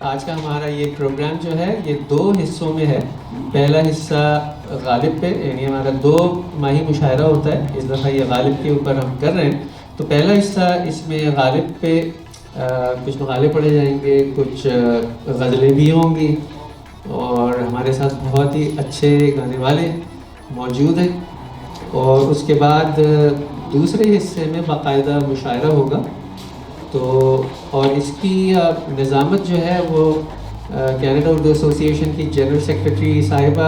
آج کا ہمارا یہ پروگرام جو ہے یہ 2 حصوں میں ہے. پہلا حصہ غالب پہ، یعنی ہمارا 2 ماہی مشاعرہ ہوتا ہے. اس دفعہ یہ غالب کے اوپر ہم کر رہے ہیں. تو پہلا حصہ اس میں غالب پہ کچھ مقالے پڑھے جائیں گے، کچھ غزلیں بھی ہوں گی، اور ہمارے ساتھ بہت ہی اچھے گانے والے موجود ہیں. اور اس کے بعد دوسرے حصے میں باقاعدہ مشاعرہ ہوگا. تو اور اس کی نظامت جو ہے وہ کینیڈا اردو ایسوسی ایشن کی جنرل سیکرٹری صاحبہ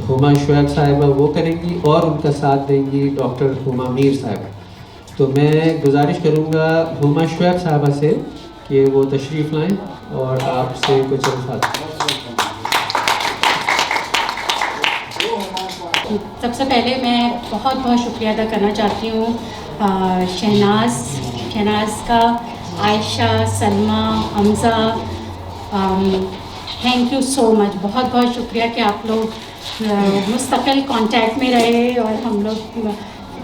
ہما شعیب صاحبہ وہ کریں گی، اور ان کا ساتھ دیں گی ڈاکٹر ہما میر صاحبہ. تو میں گزارش کروں گا ہما شعیب صاحبہ سے کہ وہ تشریف لائیں اور آپ سے کچھ الفاظ. سب سے پہلے میں بہت بہت شکریہ ادا کرنا چاہتی ہوں شہناز کا، عائشہ، سلمہ، حمزہ. تھینک یو سو مچ. بہت بہت شکریہ کہ آپ لوگ مستقل کانٹیکٹ میں رہے، اور ہم لوگ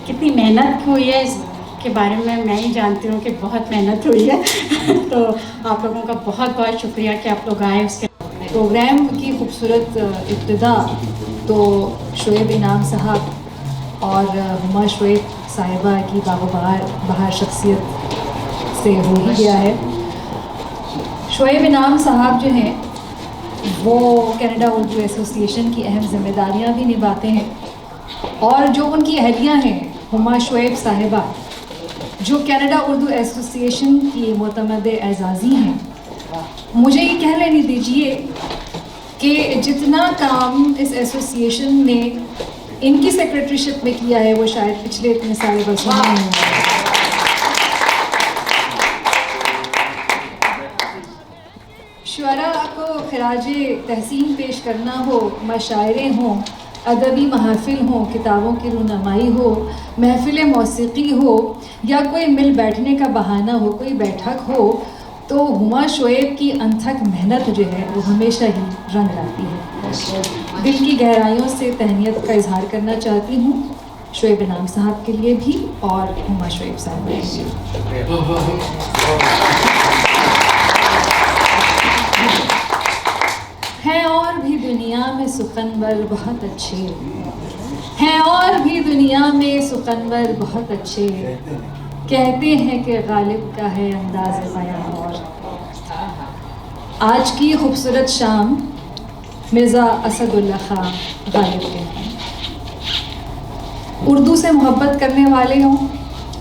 کتنی محنت ہوئی ہے اس کے بارے میں ہی جانتی ہوں کہ بہت محنت ہوئی ہے. تو آپ لوگوں کا بہت بہت شکریہ کہ آپ لوگ آئے. اس کے پروگرام کی خوبصورت ابتدا تو شعیب انعام صاحب اور ہما شعیب صاحبہ کی بہار شخصیت سے ہو ہی گیا ہے. شعیب انعام صاحب جو ہیں وہ کینیڈا اردو ایسوسی ایشن کی اہم ذمہ داریاں بھی نبھاتے ہیں، اور جو ان کی اہلیہ ہیں ہما شعیب صاحبہ جو کینیڈا اردو ایسوسی ایشن کی معتمد اعزازی ہیں. مجھے یہ کہہ لینے دیجیے کہ جتنا کام اس ایسوسی ایشن نے ان کی سیکرٹری شپ میں کیا ہے وہ شاید پچھلے اتنے سارے برسوں میں نہیں ہوا. شعراء کو خراج تحسین پیش کرنا ہو، مشاعرے ہوں، ادبی محافل ہوں، کتابوں کی رونمائی ہو، محفل موسیقی ہو، یا کوئی مل بیٹھنے کا بہانہ ہو، کوئی بیٹھک ہو، تو ہما شعیب کی انتھک محنت جو ہے وہ ہمیشہ ہی رنگ لاتی ہے. دل کی گہرائیوں سے تہنیت کا اظہار کرنا چاہتی ہوں شعیب انعام صاحب کے لیے بھی اور ہما شعیب صاحب کے لیے. ہیں اور بھی دنیا میں سخنور بہت اچھے، ہیں اور بھی دنیا میں سخنور بہت اچھے، کہتے ہیں کہ غالب کا ہے انداز بیاں. اور آج کی خوبصورت شام مرزا اسد اللہ خان غالب کے ہیں. اردو سے محبت کرنے والے ہوں،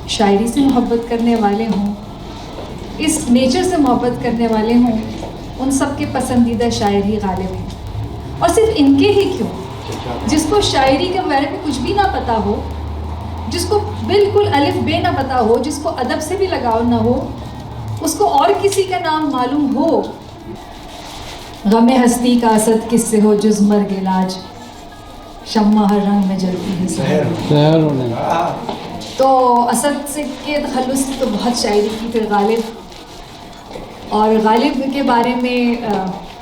شاعری سے محبت کرنے والے ہوں، اس نیچر سے محبت کرنے والے ہوں، ان سب کے پسندیدہ شاعر ہی غالب ہیں. اور صرف ان کے ہی کیوں، جس کو شاعری کے بارے میں کچھ بھی نہ پتا ہو، جس کو بالکل الف بے نہ پتا ہو، جس کو ادب سے بھی لگاؤ نہ ہو، اس کو اور کسی کا نام معلوم ہو. غم ہستی کا اسد کس سے ہو جز مرگ علاج، شمع ہر رنگ میں جلتی ہے سحر. تو اسد سے کے تخلص کی تو بہت شاعری کی پھر غالب، اور غالب کے بارے میں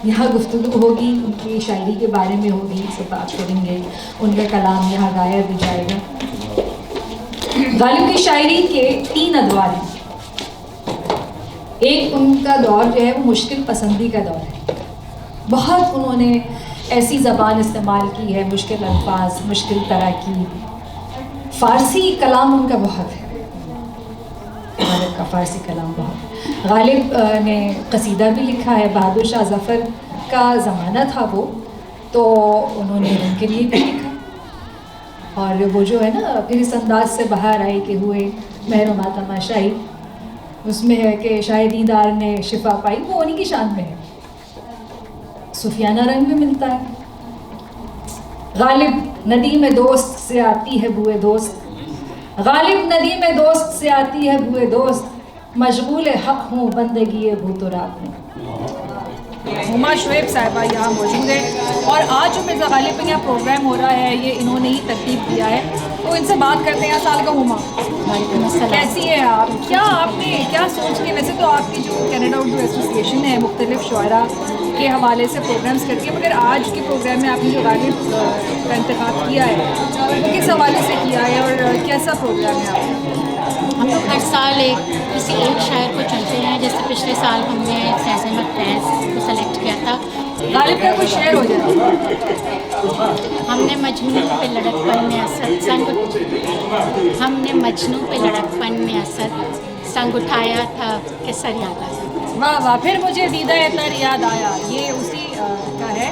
یہاں گفتگو ہوگی، ان کی شاعری کے بارے میں ہوگی، سے بات کریں گے، ان کا کلام یہاں گایا بھی جائے گا. غالب کی شاعری کے 3 ادوار ہیں. ایک ان کا دور جو ہے وہ مشکل پسندی کا دور ہے. بہت انہوں نے ایسی زبان استعمال کی ہے، مشکل الفاظ، مشکل تراکیب. فارسی کلام ان کا بہت ہے، غالب کا فارسی کلام بہت. غالب نے قصیدہ بھی لکھا ہے، بہادر شاہ ظفر کا زمانہ تھا وہ، تو انہوں نے ان کے لیے بھی لکھا. اور وہ جو ہے نا پھر اس انداز سے باہر آئی کہ ہوئے مہر و ماتم آشائی، اس میں ہے کہ شاید دیدار نے شفا پائی، وہ انہی کی شان میں ہے. صوفیانہ رنگ بھی ملتا ہے. غالب ندی میں دوست سے آتی ہے بوئے دوست، غالب ندی میں دوست سے آتی ہے بوئے دوست، مشغول حق ہوں بندگی بھوت و رات میں. ہما شعیب صاحبہ یہاں موجود ہے، اور آج جو مرزا غالب پہ یہاں پروگرام ہو رہا ہے یہ انہوں نے ہی ترتیب کیا ہے. تو ان سے بات کرتے ہیں. سال کا ہما، کیسی ہے آپ؟ کیا آپ نے کیا سوچ کے، ویسے تو آپ کی جو کینیڈا اردو ایسوسی ایشن ہے مختلف شعراء کے حوالے سے پروگرامز کرتی ہے، مگر آج کے پروگرام میں آپ نے جو غالب کا انتخاب کیا ہے وہ کس حوالے سے کیا ہے اور کیسا پروگرام ہے آپ کا؟ ہم لوگ ہر سال کسی ایک شاعر کو چنتے ہیں. جیسے پچھلے سال ہم نے فیض احمد فیض کو سلیکٹ کیا تھا. غالب کا کوئی شعر ہو جائے. ہم نے مجنوں پہ لڑکپن میں اثر ہم نے مجنوں پہ لڑکپن میں اثر سنگ اٹھایا تھا کہ سر یاد آیا. واہ واہ. پھر مجھے دیدہ تر یاد آیا، یہ اسی کا ہے.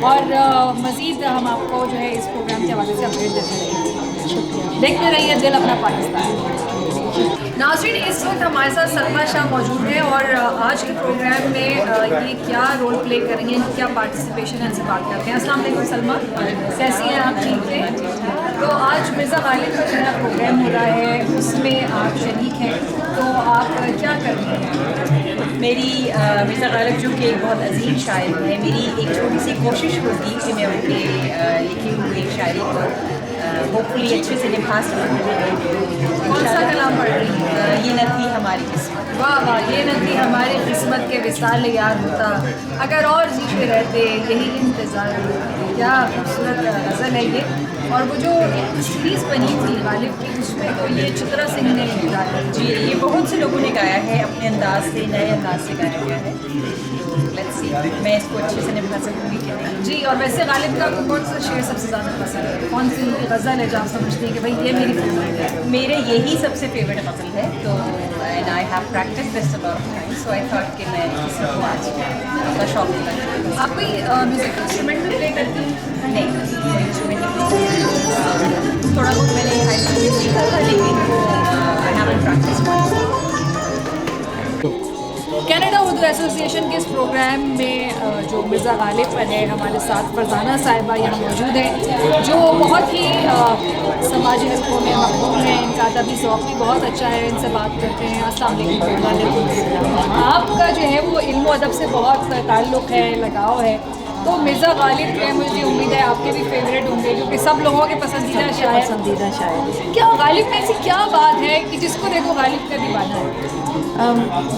اور مزید ہم آپ کو جو ہے اس پروگرام کے حوالے سے اپڈیٹ دیتے رہیں گے. شکریہ. دیکھتے رہیے دل اپنا پاکستان. ناظرین، اس وقت ہمارے ساتھ سلمیٰ شاہ موجود ہیں اور آج کے پروگرام میں یہ کیا رول پلے کر رہی ہیں، کیا پارٹیسپیشن ہے، ان سے بات کرتے ہیں. السلام علیکم سلمیٰ، کیسی ہیں آپ؟ ٹھیک ہے. تو آج مرزا غالب کا جو ہے پروگرام ہو رہا ہے، اس میں آپ شریک ہیں، تو آپ کیا کر رہی ہیں؟ میری مرزا غالب جو کہ ایک بہت عظیم شاعر ہے، میری ایک چھوٹی سی کوشش ہوتی کہ میں ان کے لکھی ہوئی شاعری کو ہوپفلی اچھے سے نبھا سکوں. کون سا کلام پڑھ رہی ہیں؟ یہ نہ تھی ہماری قسمت. واہ واہ. یہ نہ تھی ہماری قسمت کے وصال یار ہوتا، اگر اور جیتے رہتے یہی انتظار ہوتا. کیا خوبصورت غزل ہے یہ. اور وہ جو ایک سیریز بنی تھی غالب کی، اس میں تو یہ چترا سنگھ نے گایا. جی، یہ بہت سے لوگوں نے گایا ہے، اپنے انداز سے، نئے انداز سے گایا گیا ہے. لیٹس سی میں اس کو اچھے سے نبھا سکوں گی کہ نہیں. جی. اور ویسے غالب کا آپ کو کون سا شعر سب سے زیادہ پسند ہے؟ کون سی غزل ہے جو آپ سمجھتی ہیں کہ بھائی یہ میری فیوریٹ ہے؟ میرے یہی سب سے فیوریٹ غزل ہے. تو and I have practice this a lot of time, so I thought کہ میں کسی کو آج کا شوق دلا. آپ کوئی میوزک انسٹرومنٹ بھی پلے کرتی ہیں؟ نہیں، تھوڑا بہت میں نے ہائی اسکول میں سیکھا تھا، لیکن وہ I haven't practice. Canada Urdu association کے اس پروگرام میں جو مرزا غالب پر ہے، ہمارے ساتھ فرزانہ صاحبہ یہاں موجود ہیں، جو بہت ہی سماجی حلقوں میں مقبول ہیں. ان کا ادبی ذوق بھی بہت اچھا ہے. ان سے بات کرتے ہیں. السلام علیکم. وعلیکم السلام. آپ کا جو ہے وہ علم و ادب سے بہت تعلق ہے، لگاؤ ہے. تو مرزا غالب جو ہے، مجھے امید ہے آپ کے بھی فیوریٹ ہوں گے، کیونکہ سب لوگوں کے پسندیدہ شاعر. کیا غالب میں ایسی کیا بات ہے کہ جس کو دیکھو غالب کا دیوانہ ہے؟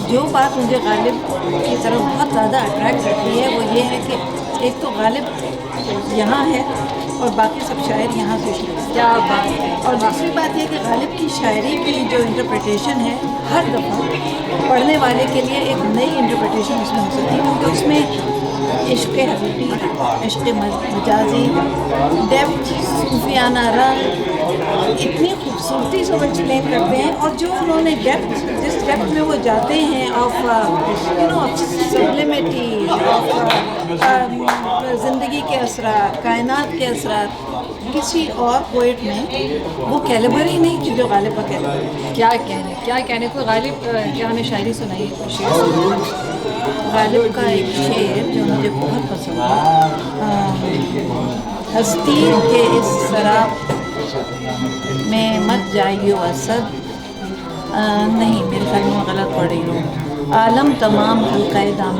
جو بات مجھے غالب کی طرف بہت زیادہ اٹریکٹ کرتی ہے وہ یہ ہے کہ ایک تو غالب یہاں ہے اور باقی سب شاعر یہاں سے شروع. کیا بات ہے. اور دوسری بات یہ کہ غالب کی شاعری کی جو انٹرپریٹیشن ہے ہر دفعہ پڑھنے والے کے لیے ایک نئی انٹرپریٹیشن اس میں ہو سکتی ہے، کیونکہ اس میں عشق حقیقی، عشق مجازی، ڈیپتھ، صوفیانہ رنگ اتنی خوبصورتی سے وہ ایکسپلین کرتے ہیں. اور جو انہوں نے ڈیپتھ، جس ڈیپتھ میں وہ جاتے ہیں آف سبلیمٹی، زندگی کے اثرات، کائنات کے اثرات، کسی اور پوئٹ میں وہ کیلیبر ہی نہیں کہ جو غالب کا کیلیبر. کیا کہنے کوئی غالب کیا ہمیں شاعری سنائیے. غالب کا ایک شعر جو مجھے بہت پسند ہے، ہستی کے اس سراب میں مت جائیو اسد. نہیں، میرے خیال میں غلط پڑھ رہی ہوں. عالم تمام حلقۂ دام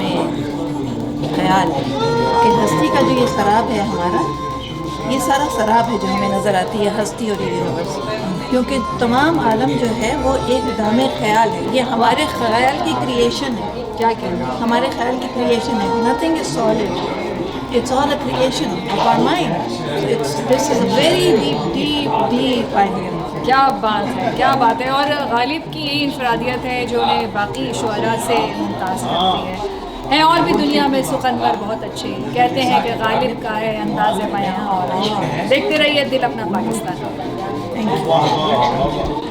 خیال ہے کہ ہستی کا جو یہ سراب ہے ہمارا، یہ سارا سراب ہے جو ہمیں نظر آتی ہے ہستی اور یونیورس، کیونکہ تمام عالم جو ہے وہ ایک دام خیال ہے. یہ ہمارے خیال کی کریشن ہے. کیا کہنا. ہمارے خیال کی کریشن ہے. Nothing is solid, it's all a creation of our mind. This is a very deep idea. کیا بات ہے، کیا بات ہے. اور غالب کی یہی انفرادیت ہے جو انہیں باقی شعراء سے ممتاز کرتی ہے. اور بھی دنیا میں سخنور بہت اچھے کہتے ہیں کہ غالب کا ہے انداز بیاں اور عشق. دیکھتے رہیے دل اپنا پاکستان.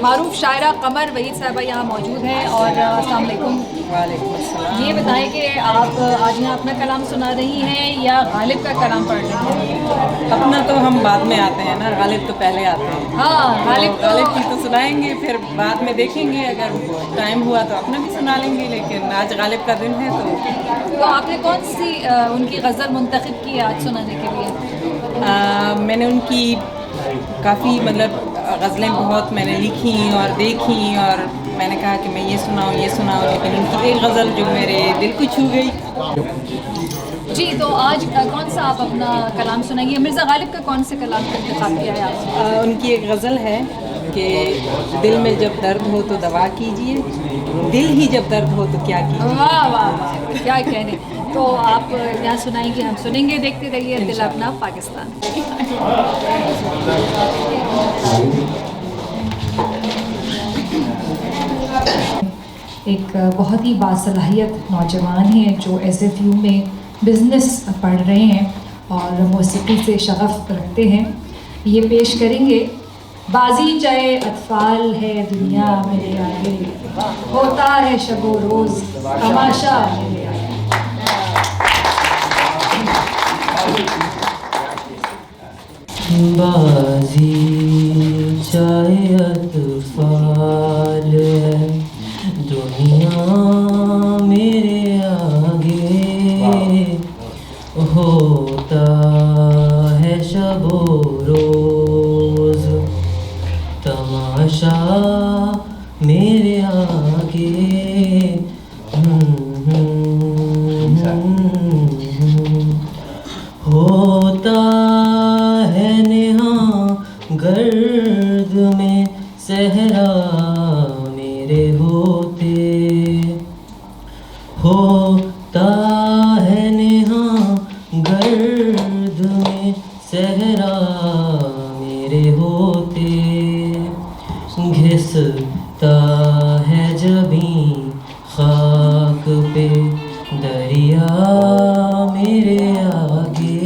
معروف شاعرہ قمر وحید صاحبہ یہاں موجود ہیں. اور السلام علیکم. وعلیکم السلام. یہ بتائیں کہ آپ آج یہاں اپنا کلام سنا رہی ہیں یا غالب کا کلام پڑھ رہی ہیں؟ اپنا تو ہم بعد میں آتے ہیں نا، غالب تو پہلے آتے ہیں. ہاں، غالب کی تو سنائیں گے، پھر بعد میں دیکھیں گے اگر ٹائم ہوا تو اپنا بھی سنا لیں گے، لیکن آج غالب کا دن ہے تو آپ نے کون سی ان کی غزل منتخب کی آج سنانے کے لیے؟ میں نے ان کی کافی غزلیں بہت میں نے لکھی اور دیکھی، اور میں نے کہا کہ میں یہ سناؤں، لیکن ان کی ایک غزل جو میرے دل کو چھو گئی. جی. تو آج کون سا آپ اپنا کلام سنائیے. مرزا غالب کا کون سے کلام کا انتخاب کیا ہے آپ نے؟ ان کی ایک غزل ہے کہ دل میں جب درد ہو تو دوا کیجیے، دل ہی جب درد ہو تو کیا کیجیے. واہ واہ واہ، کیا کہنے. تو آپ یہاں سنائیں گے، ہم سنیں گے. دیکھتے رہیے دل اپنا پاکستان. ایک بہت ہی باصلاحیت نوجوان ہیں جو SFU میں بزنس پڑھ رہے ہیں اور موسیقی سے شغف رکھتے ہیں. یہ پیش کریں گے بازی چاہے اطفال ہے دنیا میرے آگے, ہوتا ہے شب و روز تماشا میرے آگے. بازی چاہے اطفال ہے دنیا میرے آگے, ہوتا ہے شب و روز تماشا میرے آگے. ہوتا ہے نہاں گرد میں صحرا میرے ہوتے, ہوتا ہے نہاں گرد میں صحرا میرے ہوتے, گھستا ہے جبیں خاک پہ دریا میرے آگے.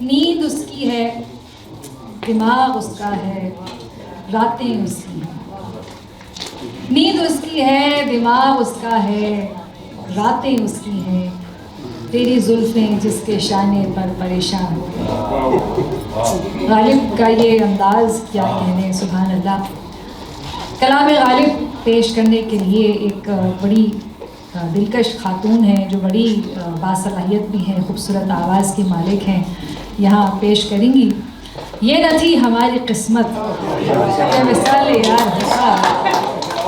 نیند اس کی ہے دماغ اس کا ہے راتیں اس کی ہیں. نیند اس کی ہے دماغ اس کا ہے راتیں اس کی ہیں, تیری زلفیں جس کے شانے پر پریشان ہو. غالب کا یہ انداز کیا کہنے, سبحان اللہ. کلام غالب پیش کرنے کے لیے ایک بڑی دلکش خاتون ہیں جو بڑی باصلاحیت بھی ہیں, خوبصورت آواز کی مالک ہیں, یہاں پیش کریں گی. یہ نہ تھی ہماری قسمت کہ مثال یار ہوتا,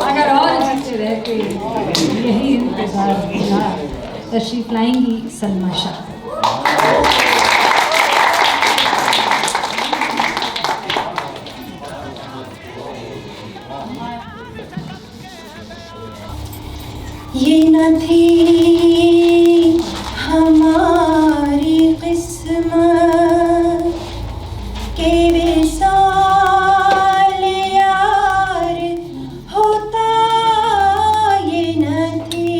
اگر اور جیتے رہتے یہی انتظار ہوتا. تشریف لائیں گی سلمیٰ شاہ. یہ نہ تھی ہماری قسمت کہ وصال یار ہوتا, یہ نہ تھی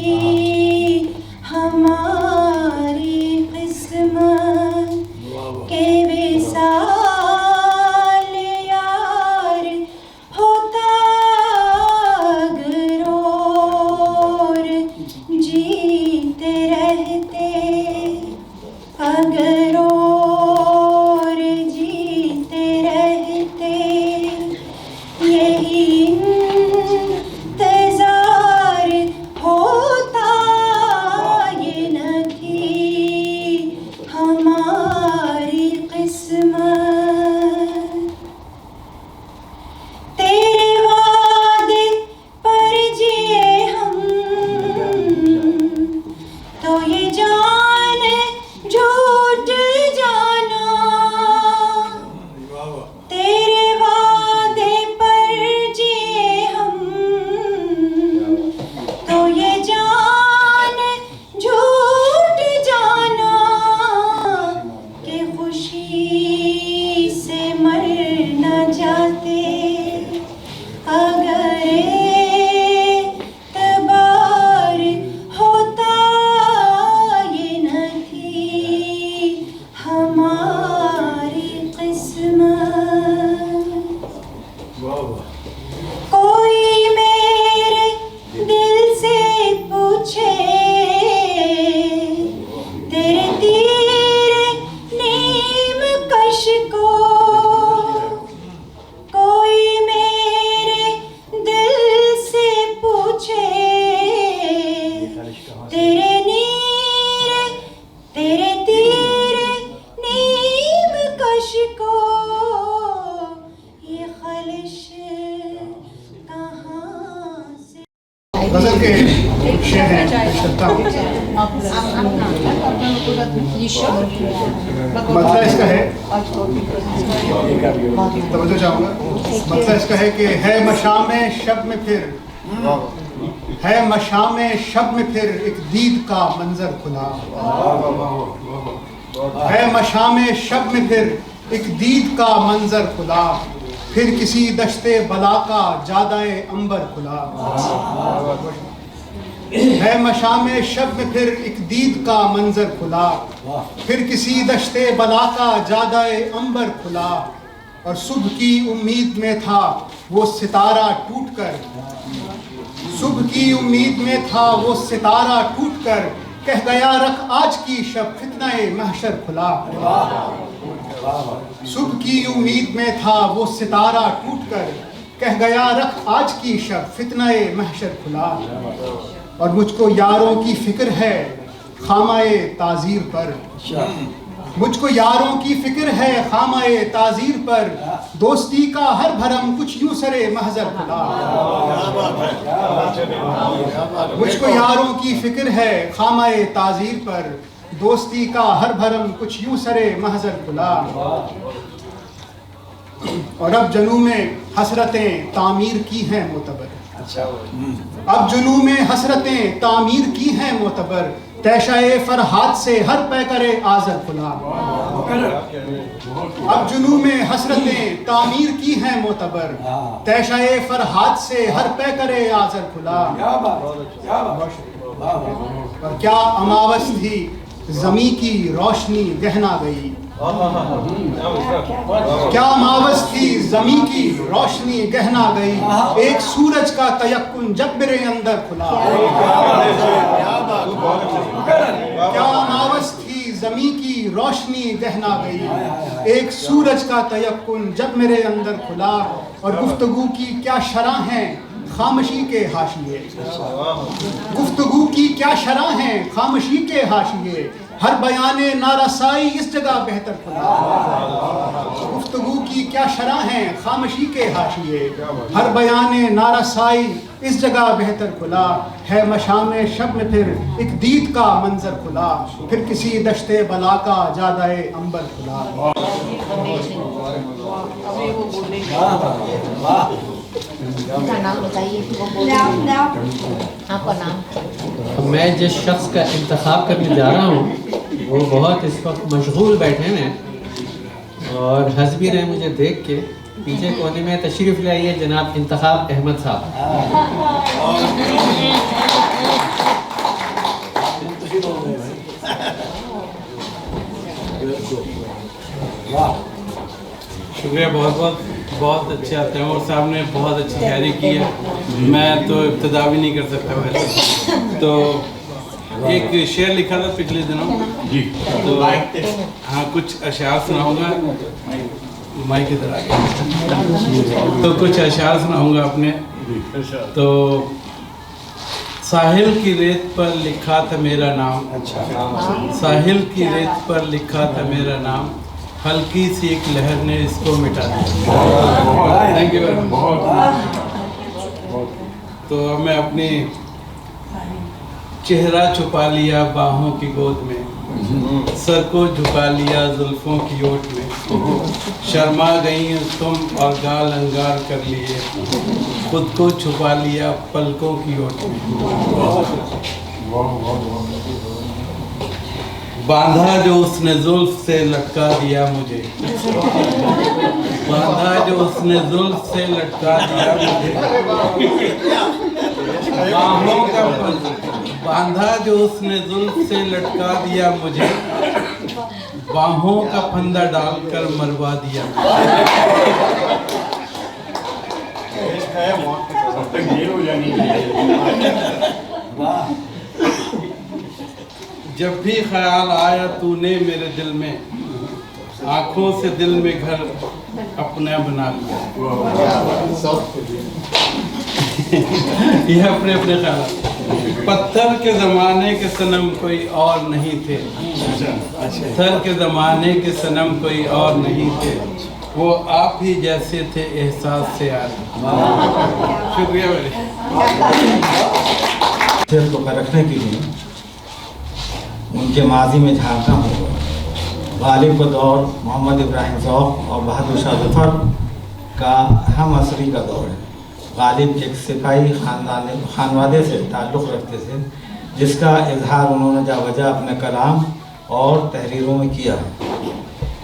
ہماری قسمت کہ وصال یار ہوتا, جیتے رہتے اگر اور جیتے رہتے یہی انتظار ہوتا, یہ نہ تھی ہماری قسمت. تیرے وعدے پر جیے ہم تو یہ جان جھوٹ جانا, تیرے وعدے پر جیے ہم تو یہ جان جھوٹ جانا, کہ خوشی سے مر نہ جاتے اگر اعتبار ہوتا, یہ نہ تھی ہماری قسمت. کوئی میرے دل سے پوچھے تیرے تیرے نیم کش کو, کوئی میرے دل سے پوچھے تیرے تیرے نیم کش کو, یہ خلش کہاں سے. غزل کے شعر ہیں پیش کرتا ہوں. مطلب اس کا ہے, توجہ چاہوں گا, مطلب اس کا ہے کہ ہے مشام شب میں پھر, ہے مشام شب میں پھر ایک دید کا منظر کھلا, ہے مشام شب میں پھر ایک دید کا منظر کھلا، پھر کسی دشتے بلا کا جادۂ عنبر کھلا۔ ہے مشام شب میں پھر ایک دید کا منظر کھلا، پھر کسی دشتے بلا کا جادۂ عنبر کھلا، اور صبح کی امید میں تھا وہ ستارہ ٹوٹ کر، صبح کی امید میں تھا وہ ستارہ ٹوٹ کر، کہہ گیا رکھ آج کی شب فتنہ محشر کھلا۔ صبح کی امید میں تھا وہ ستارہ ٹوٹ کر، کہہ گیا رکھ آج کی شب فتنہ محشر کھلا۔ اور مجھ کو یاروں کی فکر ہے خامہ تعزیر پر، مجھ کو یاروں کی فکر ہے خامہ تعزیر پر، دوستی کا ہر بھرم کچھ یوں سرے محضر کھلا۔ مجھ کو یاروں کی فکر ہے خامہ تعزیر پر، دوستی کا ہر بھرم کچھ یوں سرے محضر کھلا۔ اور اب جنوں میں حسرتیں تعمیر کی ہیں معتبر، اب جنوں میں حسرتیں تعمیر کی ہیں معتبر، تیشۂ فرحات سے ہر پیکر آذر کھلا۔ اب جنوں میں حسرتیں تعمیر کی ہیں معتبر، تیشۂ فرحات سے ہر پیکر آذر کھلا۔ اور کیا اماوس تھی زمیں کی روشنی گہنا گئی، کیا اماوس تھی زمیں کی روشنی گہنا گئی، ایک سورج کا تیقن جب میرے اندر کھلا۔ کیا اماوس تھی زمیں کی روشنی گہنا گئی، ایک سورج کا تیقن جب میرے اندر کھلا۔ اور گفتگو کی کیا شرح ہیں خاموشی کے حاشیے، گفتگو کی کیا شرح ہیں خاموشی کے حاشیے، ہر بیان نارسائی اس جگہ بہتر کھلا۔ گفتگو کی کیا شرح ہیں خاموشی کے حاشیے، ہر بیان نارسائی اس جگہ بہتر کھلا۔ ہے مشام شب میں پھر ایک دید کا منظر کھلا، پھر کسی دشتے بلا کا جادۂ عنبر کھلا۔ میں جس شخص کا انتخاب کرنے جا رہا ہوں وہ بہت اس وقت مشغول بیٹھے ہیں اور ہنس بھی رہے مجھے دیکھ کے۔ پیچھے کونے میں تشریف لے آئیے جناب انتخاب احمد صاحب۔ شکریہ بہت بہت، بہت اچھا تیمور صاحب نے بہت اچھی تیاری کی ہے، میں تو ابتدا بھی نہیں کر سکتا ویسے۔ تو ایک شعر لکھا تھا پچھلے دنوں جی، تو ہاں کچھ اشعار سناؤں گا، مائک کی طرح تو کچھ اشعار سناؤں گا اپنے۔ تو ساحل کی ریت پر لکھا تھا میرا نام، ساحل کی ریت پر لکھا تھا میرا نام، ہلکی سی ایک لہر نے اس کو مٹا دیا۔ Thank you very much. تو اب میں اپنی چہرہ چھپا لیا باہوں کی گود میں، سر کو جھکا لیا زلفوں کی اوٹ میں، شرما گئی تم اور گال انگار کر لیے، خود کو چھپا لیا پلکوں کی اوٹ میں۔ باندھا جو اس نے زلف سے لٹکا دیا مجھے، باندھا جو اس نے زلف سے لٹکا دیا مجھے، باہوں کا باندھا جو اس نے زلف سے لٹکا دیا مجھے، باہوں کا پھندا ڈال کر مروا دیا۔ جب بھی خیال آیا تو نے میرے دل میں، آنکھوں سے دل میں گھر اپنا بنا لیا۔ یہ اپنے اپنے خیال۔ پتھر کے زمانے کے صنم کوئی اور نہیں تھے، پتھر کے زمانے کے صنم کوئی اور نہیں تھے، وہ آپ ہی جیسے تھے احساس سے آئے۔ شکریہ میرے کو پرکھنے کے لیے ان کے ماضی میں جھانکا ہوں۔ غالب کا دور محمد ابراہیم ذوق اور بہادر شاہ ظفر کا ہم عصری کا دور ہے۔ غالب ایک سپاہی خانوادے سے تعلق رکھتے تھے، جس کا اظہار انہوں نے جا بجا اپنے کلام اور تحریروں میں کیا ہے۔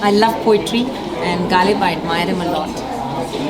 I love poetry and Ghalib, I admire him a lot.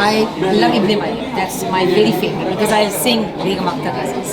I love Ibn Malik. That's my very favorite because I sing Begum Akhtar ghazals.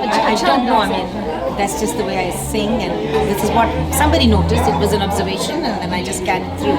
I don't know, I mean, that's just the way I sing and this is what somebody noticed. It was an observation and then I just carried through.